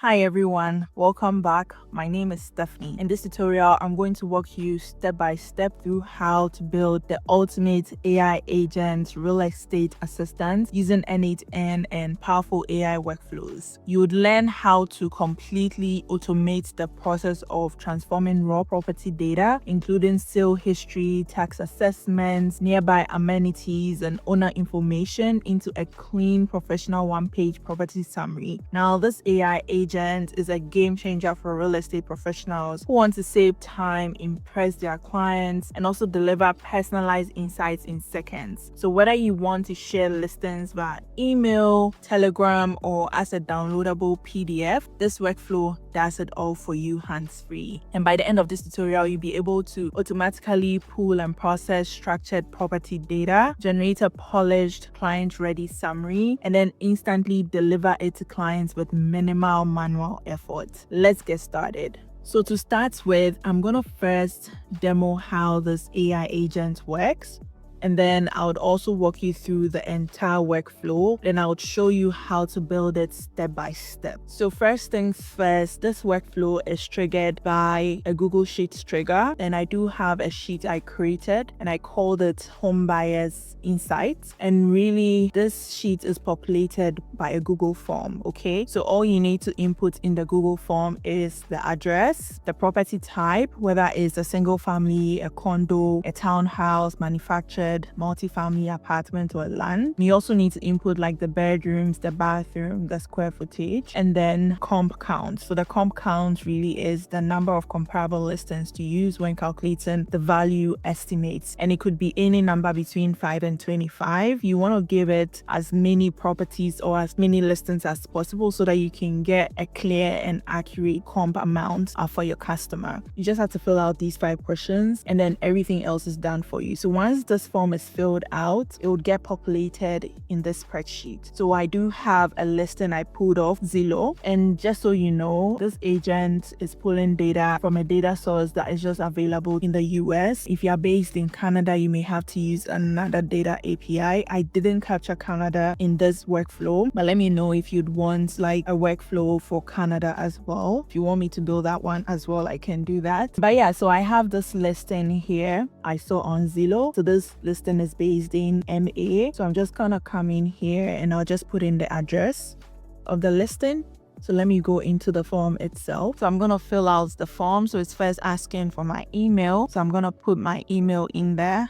Hi everyone, welcome back. My name is Stephanie. In this tutorial, I'm going to walk you step by step through how to build the ultimate AI agent real estate assistant using n8n and powerful AI workflows. You would learn how to completely automate the process of transforming raw property data, including sale history, tax assessments, nearby amenities, and owner information into a clean, professional one-page property summary. Now, this AI agent is a game changer for real estate professionals who want to save time, impress their clients, and also deliver personalized insights in seconds. So whether you want to share listings via email, Telegram, or as a downloadable PDF, this workflow does it all for you hands-free. And by the end of this tutorial, you'll be able to automatically pull and process structured property data, generate a polished client-ready summary, and then instantly deliver it to clients with minimal manual effort. Let's get started. So to start with, I'm going to first demo how this AI agent works. And then I would also walk you through the entire workflow. Then I would show you how to build it step by step. So first things first, this workflow is triggered by a Google Sheets trigger. And I do have a sheet I created and I called it Homebuyers Insights. And really, this sheet is populated by a Google form, okay? So all you need to input in the Google form is the address, the property type, whether it's a single family, a condo, a townhouse, manufactured, multi-family apartment, or land. You also need to input like the bedrooms, the bathroom, the square footage, and then comp count. So the comp count really is the number of comparable listings to use when calculating the value estimates. And it could be any number between 5 and 25. You want to give it as many properties or as many listings as possible so that you can get a clear and accurate comp amount for your customer. You just have to fill out these 5 questions and then everything else is done for you. So once this form is filled out, it would get populated in this spreadsheet. So I do have a listing I pulled off Zillow, and just so you know, this agent is pulling data from a data source that is just available in the US. If you are based in Canada, you may have to use another data API. I didn't capture Canada in this workflow, but let me know if you'd want like a workflow for Canada as well. If you want me to build that one as well, I can do that. But yeah, so I have this listing here I saw on Zillow. So this listing is based in MA. So I'm just gonna come in here and I'll just put in the address of the listing. So let me go into the form itself. So I'm gonna fill out the form. So it's first asking for my email. So I'm gonna put my email in there.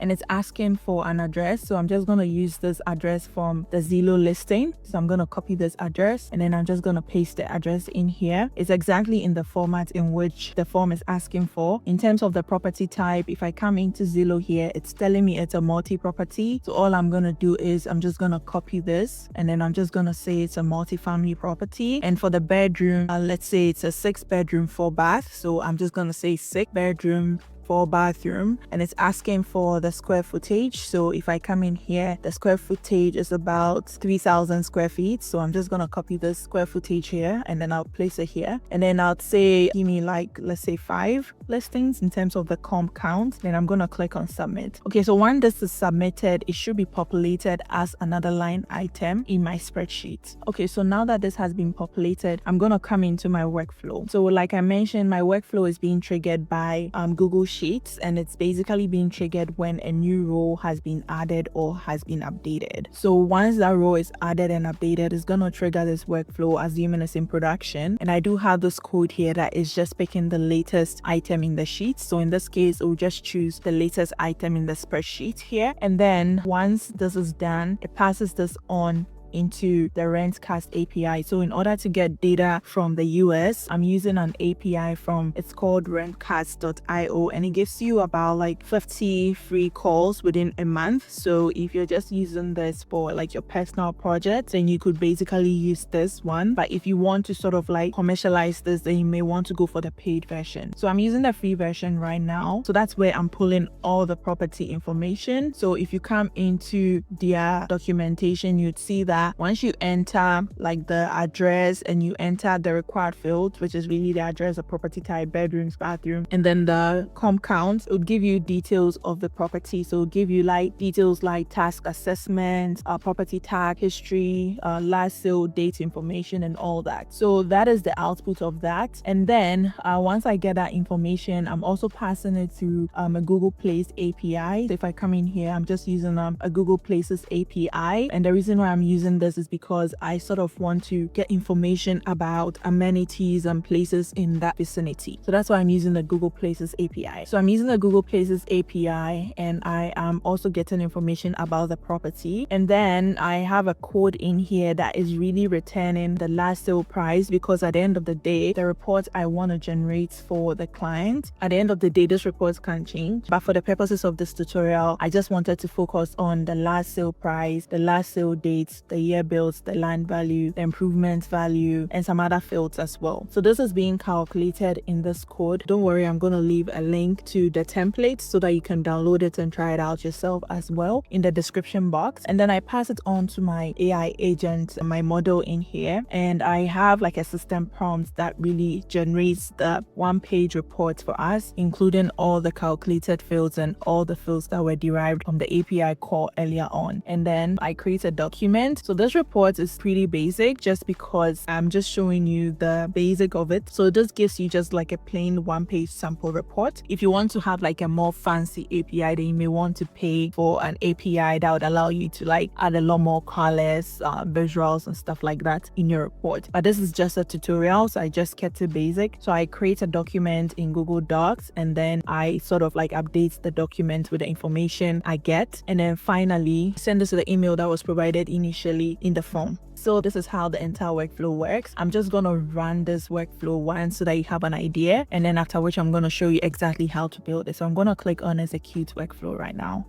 And it's asking for an address. So I'm just going to use this address from the Zillow listing. So I'm going to copy this address and then I'm just going to paste the address in here. It's exactly in the format in which the form is asking for. In terms of the property type, if I come into Zillow here, it's telling me it's a multi-property. So all I'm going to do is I'm just going to copy this and then I'm just going to say it's a multi-family property. And for the bedroom, let's say it's a 6-bedroom, 4-bath. So I'm just going to say 6-bedroom, 4-bathroom, and it's asking for the square footage. So if I come in here, the square footage is about 3,000 square feet. So I'm just gonna copy this square footage here and then I'll place it here. And then I'll say, give me like, let's say 5 listings in terms of the comp count. Then I'm gonna click on submit. Okay, so when this is submitted, it should be populated as another line item in my spreadsheet. Okay, so now that this has been populated, I'm gonna come into my workflow. So like I mentioned, my workflow is being triggered by Google Sheets, and it's basically being triggered when a new row has been added or has been updated. So once that row is added and updated, it's gonna trigger this workflow, assuming it's in production. And I do have this code here that is just picking the latest item in the sheet. So in this case, it will just choose the latest item in the spreadsheet here. And then once this is done, it passes this on into the Rentcast API. So in order to get data from the US, I'm using an API it's called Rentcast.io, and it gives you about like 50 free calls within a month. So if you're just using this for like your personal project, then you could basically use this one. But if you want to sort of like commercialize this, then you may want to go for the paid version. So I'm using the free version right now. So that's where I'm pulling all the property information. So if you come into their documentation, you'd see that that once you enter like the address and you enter the required field, which is really the address, the property type, bedrooms, bathroom, and then the com count, it would give you details of the property. So it'll give you like details like task assessment, property tag history, last sale date information, and all that. So that is the output of that. And then once I get that information, I'm also passing it through a Google Place API. So if I come in here, I'm just using a Google Places API. And the reason why I'm using this is because I sort of want to get information about amenities and places in that vicinity. So that's why I'm using the Google Places API. So I'm using the Google Places API, and I am also getting information about the property. And then I have a code in here that is really returning the last sale price, because at the end of the day, the report I want to generate for the client, at the end of the day, this report can change. But for the purposes of this tutorial, I just wanted to focus on the last sale price, the last sale dates, the year built, the land value, the improvement value, and some other fields as well. So this is being calculated in this code. Don't worry, I'm going to leave a link to the template so that you can download it and try it out yourself as well in the description box. And then I pass it on to my AI agent, my model in here, and I have like a system prompt that really generates the one-page report for us, including all the calculated fields and all the fields that were derived from the API call earlier on. And then I create a document. So this report is pretty basic just because I'm just showing you the basic of it. So this gives you just like a plain one-page sample report. If you want to have like a more fancy API, then you may want to pay for an API that would allow you to like add a lot more colors, visuals and stuff like that in your report. But this is just a tutorial, so I just kept it basic. So I create a document in Google Docs, and then I sort of like update the document with the information I get, and then finally send this to the email that was provided initially in the form. So this is how the entire workflow works. I'm just going to run this workflow once so that you have an idea, and then after which I'm going to show you exactly how to build it. So I'm going to click on execute workflow right now.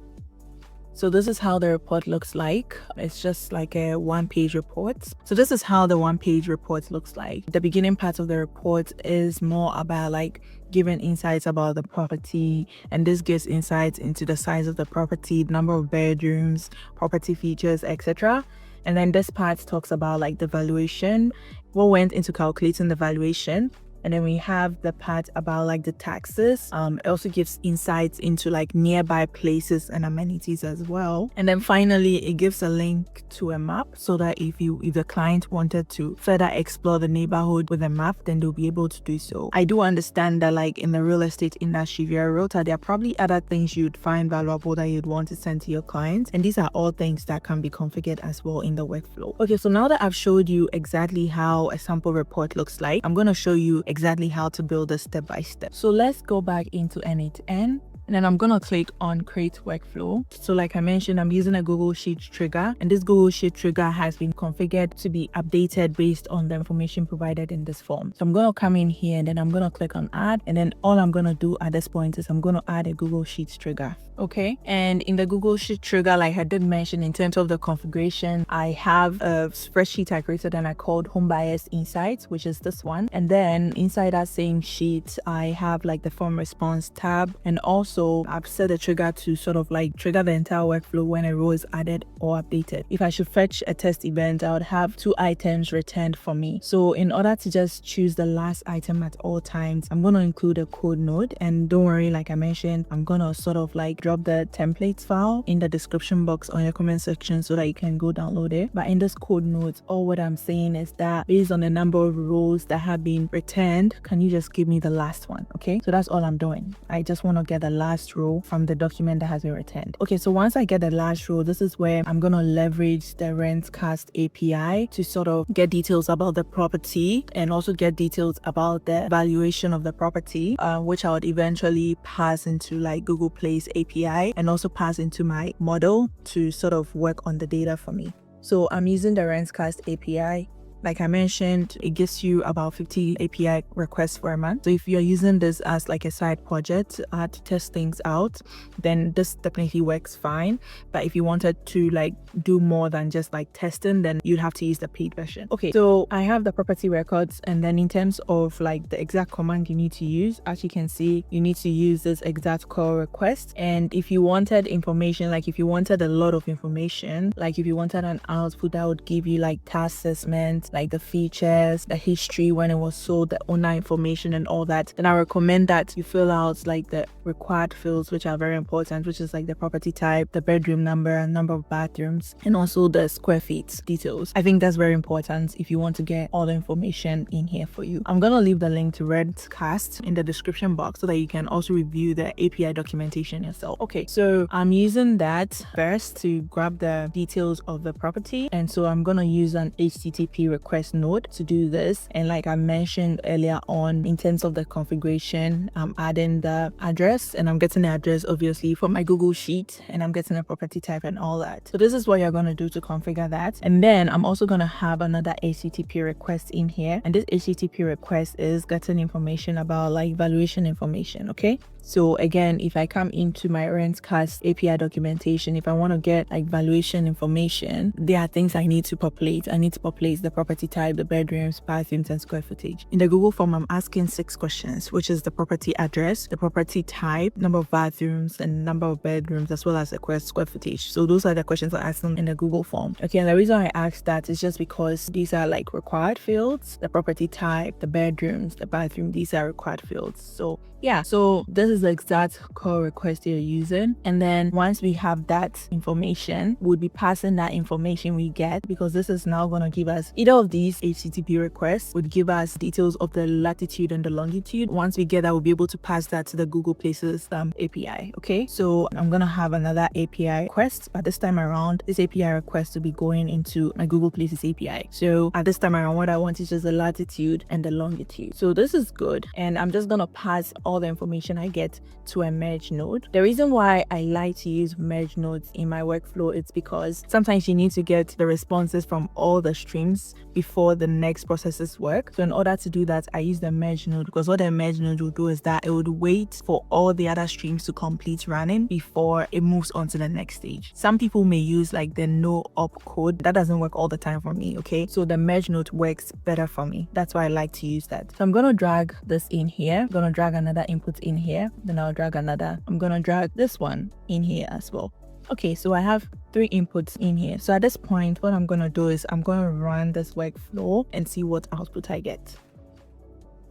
So this is how the report looks like. It's just like a one-page report. So this is how the one-page report looks like. The beginning part of the report is more about like giving insights about the property, and this gives insights into the size of the property, number of bedrooms, property features, etc. And then this part talks about like the valuation, what went into calculating the valuation. And then we have the part about like the taxes. It also gives insights into like nearby places and amenities as well. And then finally, it gives a link to a map so that if the client wanted to further explore the neighborhood with a map, then they'll be able to do so. I do understand that like in the real estate industry, if you're a realtor, there are probably other things you'd find valuable that you'd want to send to your clients. And these are all things that can be configured as well in the workflow. Okay, so now that I've showed you exactly how a sample report looks like, I'm going to show you exactly how to build this step by step. So let's go back into n8n. And then I'm going to click on create workflow. So like I mentioned, I'm using a Google Sheet trigger, and this Google Sheet trigger has been configured to be updated based on the information provided in this form. So I'm going to come in here, and then I'm going to click on add. And then all I'm going to do at this point is I'm going to add a Google Sheets trigger. Okay, and in the Google Sheet trigger, like I did mention, in terms of the configuration, I have a spreadsheet I created and I called Homebuyers Insights, which is this one. And then inside that same sheet, I have like the form response tab, and also I've set a trigger to sort of like trigger the entire workflow when a row is added or updated. If I should fetch a test event, I would have 2 items returned for me. So in order to just choose the last item at all times, I'm going to include a code node. And don't worry, like I mentioned, I'm going to sort of like drop the templates file in the description box on your comment section so that you can go download it. But in this code notes, all what I'm saying is that based on the number of rows that have been returned, can you just give me the last one? Okay, so that's all I'm doing. I just want to get the last row from the document that has been returned. Okay, so once I get the last row, this is where I'm going to leverage the Rentcast API to sort of get details about the property and also get details about the valuation of the property, which I would eventually pass into like Google Place API and also pass into my model to sort of work on the data for me. So I'm using the Rentcast API. Like I mentioned, it gives you about 50 API requests for a month. So if you're using this as like a side project to test things out, then this definitely works fine. But if you wanted to like do more than just like testing, then you'd have to use the paid version. Okay, so I have the property records, and then in terms of like the exact command you need to use, as you can see, you need to use this exact call request. And if you wanted information, like if you wanted a lot of information, like if you wanted an output that would give you like task assessment, like the features, the history when it was sold, the owner information and all that, then I recommend that you fill out like the required fields, which are very important, which is like the property type, the bedroom number and number of bathrooms, and also the square feet details. I think that's very important if you want to get all the information in here for you. I'm gonna leave the link to Rentcast in the description box so that you can also review the API documentation yourself. Okay, so I'm using that first to grab the details of the property, and so I'm gonna use an HTTP request node to do this. And like I mentioned earlier on, in terms of the configuration, I'm adding the address, and I'm getting the address obviously from my Google Sheet, and I'm getting a property type and all that. So this is what you're gonna do to configure that. And then I'm also gonna have another HTTP request in here, and this HTTP request is getting information about like valuation information. Okay, so again, if I come into my Rentcast API documentation, if I want to get like valuation information, there are things I need to populate. I need to populate the property type, the bedrooms, bathrooms, and square footage. In the Google form, I'm asking 6 questions, which is the property address, the property type, number of bathrooms, and number of bedrooms, as well as the square footage. So those are the questions I asked them in the Google form. Okay, and the reason I asked that is just because these are like required fields. The property type, the bedrooms, the bathroom, these are required fields. So yeah, so this is the exact call request you're using. And then once we have that information, we'll be passing that information we get, because this is now going to give us, either of these HTTP requests would give us details of the latitude and the longitude. Once we get that, we'll be able to pass that to the Google Places API. Okay, so I'm going to have another API request, but this time around, this API request will be going into my Google Places API. So at this time around, what I want is just the latitude and the longitude. So this is good. And I'm just going to pass all the information I get to a merge node. The reason why I like to use merge nodes in my workflow is because sometimes you need to get the responses from all the streams before the next processes work. So in order to do that, I use the merge node, because what the merge node will do is that it would wait for all the other streams to complete running before it moves on to the next stage. Some people may use like the no op code. That doesn't work all the time for me. Okay, so the merge node works better for me. That's why I like to use that. So I'm going to drag this in here. I'm going to drag another input in here, then I'll drag another. I'm gonna drag this one in here as well. Okay, so I have 3 inputs in here. So at this point, what I'm gonna do is I'm gonna run this workflow and see what output I get.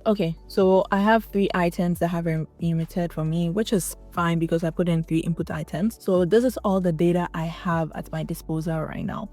Okay, so I have 3 items that have been emitted for me, which is fine because I put in 3 input items. So this is all the data I have at my disposal right now.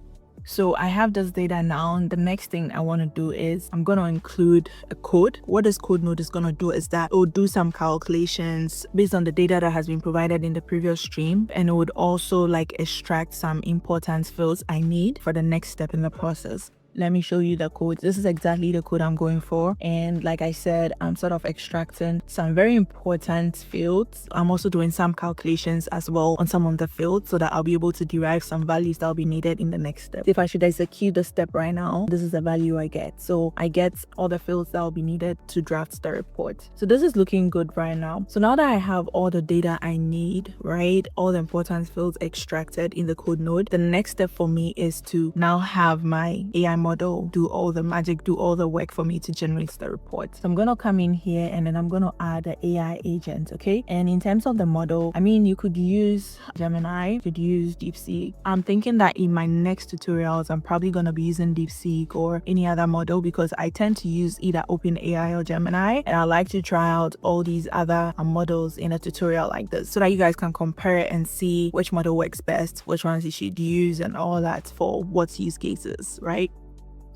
So I have this data now, and the next thing I want to do is I'm going to include a code. What this code node is going to do is that it will do some calculations based on the data that has been provided in the previous stream, and it would also like extract some important fields I need for the next step in the process. Let me show you the code. This is exactly the code I'm going for. And like I said, I'm sort of extracting some very important fields. I'm also doing some calculations as well on some of the fields so that I'll be able to derive some values that will be needed in the next step. If I should execute the step right now, this is the value I get. So I get all the fields that will be needed to draft the report. So this is looking good right now. So now that I have all the data I need, right, all the important fields extracted in the code node, the next step for me is to now have my AI model do all the magic, do all the work for me to generate the report. So I'm going to come in here and then I'm going to add the AI agent. Okay, and in terms of the model, I mean, you could use Gemini, you could use DeepSeek. I'm thinking that in my next tutorials, I'm probably going to be using DeepSeek or any other model, because I tend to use either OpenAI or Gemini, and I like to try out all these other models in a tutorial like this so that you guys can compare it and see which model works best, which ones you should use, and all that for what use cases, right?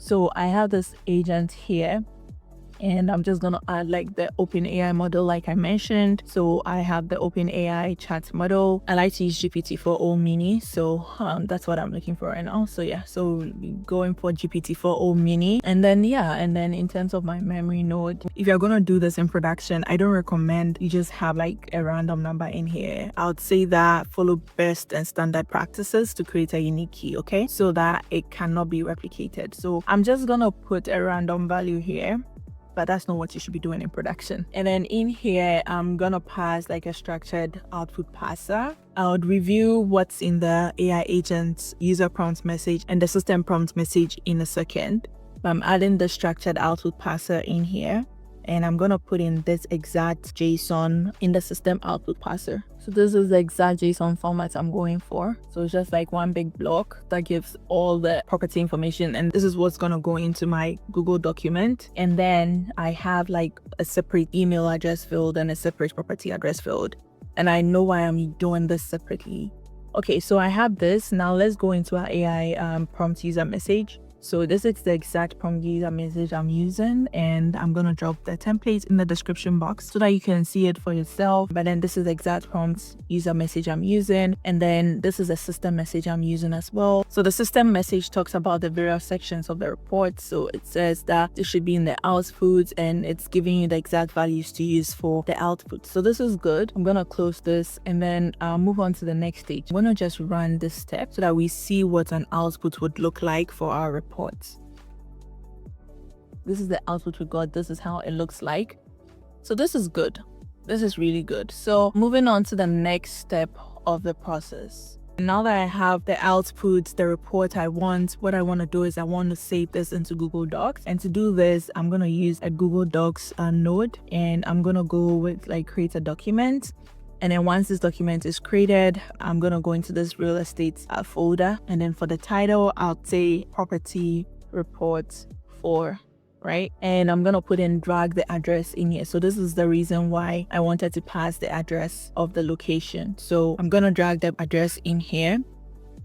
So I have this agent here, And I'm just gonna add like the OpenAI model like I mentioned. So I have the OpenAI chat model. I like to use GPT-4o mini, so that's what I'm looking for right now. So yeah, so going for GPT-4o mini. And then in terms of my memory node, if you're gonna do this in production, I don't recommend you just have like a random number in here. I would say that follow best and standard practices to create a unique key, okay, so that it cannot be replicated. So I'm just gonna put a random value here, but that's not what you should be doing in production. And then in here, I'm gonna pass like a structured output parser. I would review what's in the AI agent's user prompt message and the system prompt message in a second. I'm adding the structured output parser in here, and I'm gonna put in this exact JSON in the system output parser. So this is the exact JSON format I'm going for. So it's just like one big block that gives all the property information, and this is what's gonna go into my Google document. And then I have like a separate email address field and a separate property address field. And I know why I'm doing this separately. Okay, so I have this. Now let's go into our AI prompt user message. So this is the exact prompt user message I'm using, and I'm gonna drop the template in the description box so that you can see it for yourself. But then this is the exact prompt user message I'm using, and then this is a system message I'm using as well. So the system message talks about the various sections of the report. So it says that it should be in the output, and it's giving you the exact values to use for the output. So this is good. I'm gonna close this, and then I'll move on to the next stage. I'm gonna just run this step so that we see what an output would look like for our report. This is the output we got. This is how it looks like. So this is good. This is really good. So moving on to the next step of the process. Now that I have the output, the report I want, what I want to do is I want to save this into Google Docs. And to do this, I'm going to use a Google Docs node, and I'm going to go with like create a document. And then once this document is created, I'm going to go into this real estate folder. And then for the title, I'll say property report 4, right? And I'm going to drag the address in here. So this is the reason why I wanted to pass the address of the location. So I'm going to drag the address in here.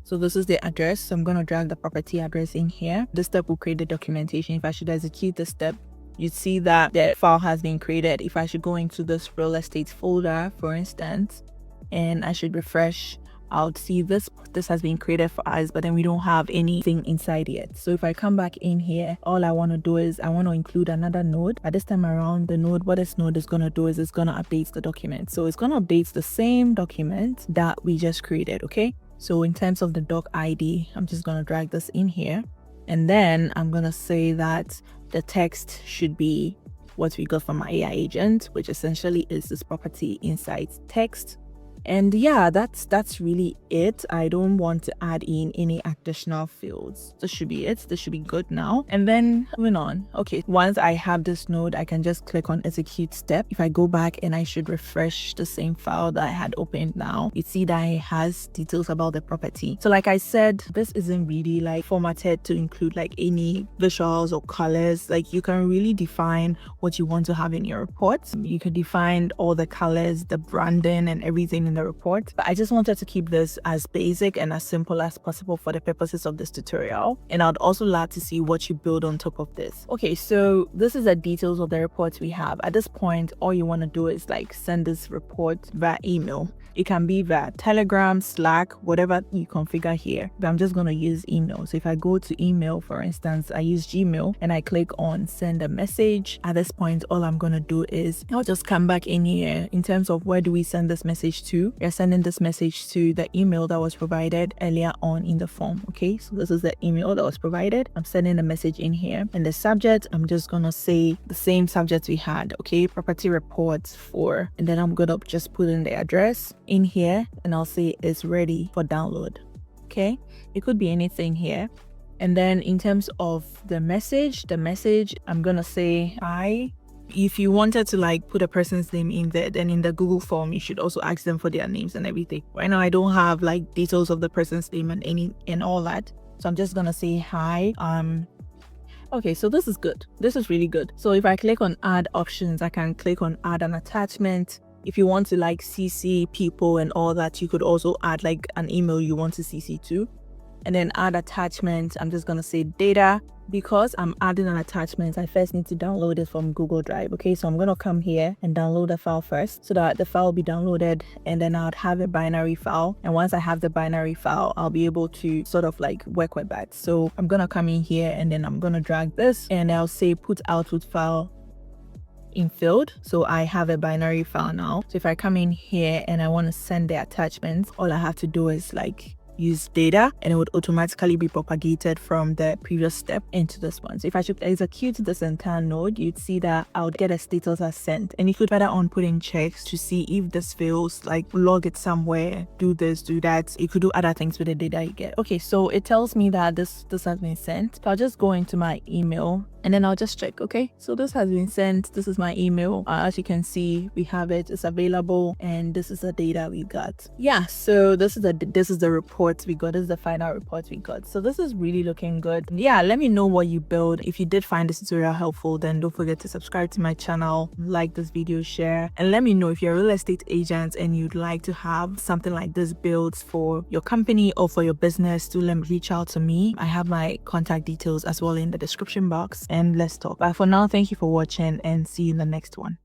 So this is the address. So I'm going to drag the property address in here. This step will create the documentation. If I should execute this step, you see that the file has been created. If I should go into this real estate folder, for instance, and I should refresh, I'll see this has been created for us, but then we don't have anything inside yet. So if I come back in here, all I want to do is I want to include another node. At this time around, the node, what this node is going to do is it's going to update the document. So it's going to update the same document that we just created, okay? So in terms of the doc ID, I'm just going to drag this in here. And then I'm going to say that the text should be what we got from our AI agent, which essentially is this property insights text. And yeah, that's really it. I don't want to add in any additional fields. This should be it. This should be good now. And then moving on. Okay, once I have this node, I can just click on execute step. If I go back and I should refresh the same file that I had opened now, you see that it has details about the property. So like I said, this isn't really like formatted to include like any visuals or colors. Like you can really define what you want to have in your report. You can define all the colors, the branding and everything in the report, but I just wanted to keep this as basic and as simple as possible for the purposes of this tutorial. And I'd also love to see what you build on top of this. Okay, so this is the details of the reports we have. At this point, all you want to do is like send this report via email. It can be via Telegram, Slack, whatever you configure here, but I'm just going to use email. So if I go to email, for instance, I use Gmail and I click on send a message. At this point, all I'm going to do is I'll just come back in here in terms of where do we send this message to. We're sending this message to the email that was provided earlier on in the form. Okay, so this is the email that was provided. I'm sending the message in here, and the subject, I'm just going to say the same subject we had. Okay, property reports 4, and then I'm going to just put in the address in here, and I'll say it's ready for download. Okay, it could be anything here. And then in terms of the message, I'm gonna say hi. If you wanted to like put a person's name in there, then in the Google form you should also ask them for their names and everything. Right now I don't have like details of the person's name and all that, so I'm just gonna say hi. Okay, so this is good. This is really good. So if I click on add options, I can click on add an attachment. If you want to like CC people and all that, you could also add like an email you want to CC to. And then add attachment, I'm just going to say data. because I'm adding an attachment, I first need to download it from Google Drive. Okay, so I'm gonna come here and download the file first so that the file will be downloaded, and then I'll have a binary file. And once I have the binary file, I'll be able to sort of like work with that. So I'm gonna come in here and then I'm gonna drag this and I'll say put output file in field. So I have a binary file now. So if I come in here and I want to send the attachments, all I have to do is like use data and it would automatically be propagated from the previous step into this one. So if I should execute this entire node, you'd see that I would get a status as sent, and you could further on put in checks to see if this fails, like log it somewhere, do this, do that. You could do other things with the data you get. Okay, so it tells me that this has been sent. So I'll just go into my email and then I'll just check. Okay, so this has been sent. This is my email. As you can see, we have it, it's available, and this is the data we got. Yeah, so this is the report we got. This is the final report we got. So this is really looking good. Yeah, let me know what you build. If you did find this tutorial helpful, then don't forget to subscribe to my channel, like this video, share, and let me know if you're a real estate agent and you'd like to have something like this built for your company or for your business. Do let me reach out to me. I have my contact details as well in the description box, and let's talk. But for now, thank you for watching and see you in the next one.